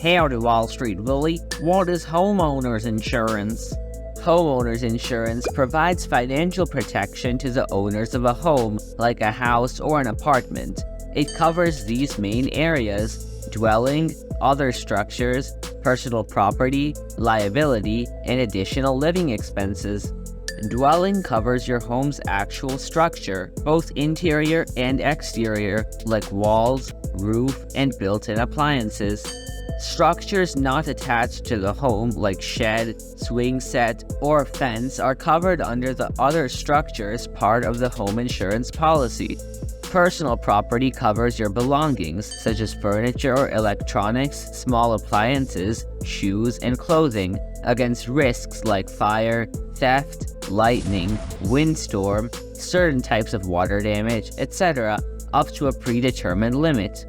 Howdy, Wall Street Willie. What is homeowners insurance? Homeowners insurance provides financial protection to the owners of a home, like a house or an apartment. It covers these main areas: dwelling, other structures, personal property, liability, and additional living expenses. Dwelling covers your home's actual structure, both interior and exterior, like walls, roof, and built-in appliances. Structures not attached to the home, like shed, swing set, or fence, are covered under the other structures part of the home insurance policy. Personal property covers your belongings, such as furniture or electronics, small appliances, shoes, and clothing, against risks like fire, theft, lightning, windstorm, certain types of water damage, etc., up to a predetermined limit.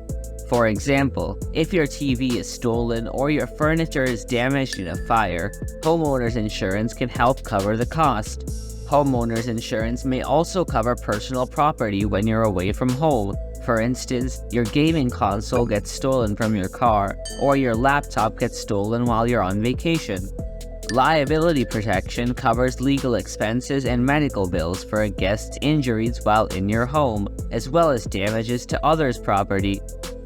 For example, if your TV is stolen or your furniture is damaged in a fire, homeowners insurance can help cover the cost. Homeowners insurance may also cover personal property when you're away from home. For instance, your gaming console gets stolen from your car, or your laptop gets stolen while you're on vacation. Liability protection covers legal expenses and medical bills for a guest's injuries while in your home, as well as damages to others' property.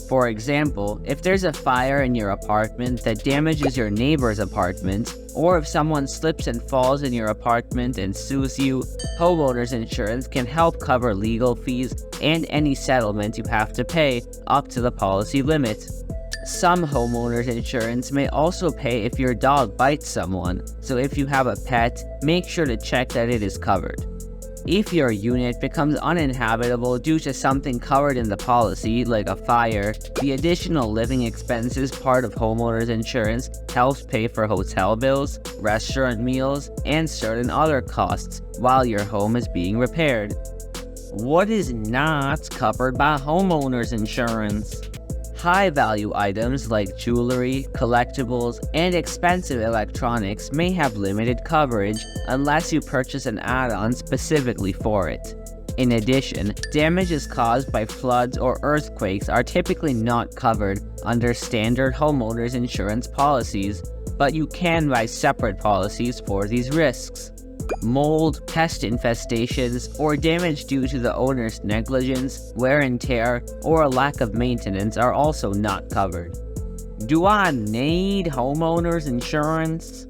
For example, if there's a fire in your apartment that damages your neighbor's apartment, or if someone slips and falls in your apartment and sues you, homeowners insurance can help cover legal fees and any settlement you have to pay up to the policy limit. Some homeowners insurance may also pay if your dog bites someone, so if you have a pet, make sure to check that it is covered. If your unit becomes uninhabitable due to something covered in the policy, like a fire, the additional living expenses part of homeowners insurance helps pay for hotel bills, restaurant meals, and certain other costs while your home is being repaired. What is not covered by homeowners insurance? High-value items like jewelry, collectibles, and expensive electronics may have limited coverage unless you purchase an add-on specifically for it. In addition, damages caused by floods or earthquakes are typically not covered under standard homeowners insurance policies, but you can buy separate policies for these risks. Mold, pest infestations, or damage due to the owner's negligence, wear and tear, or a lack of maintenance are also not covered. Do I need homeowners insurance?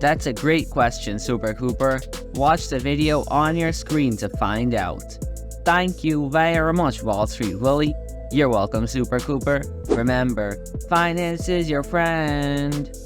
That's a great question, Super Cooper. Watch the video on your screen to find out. Thank you very much, Wall Street Willie. You're welcome, Super Cooper. Remember, finance is your friend.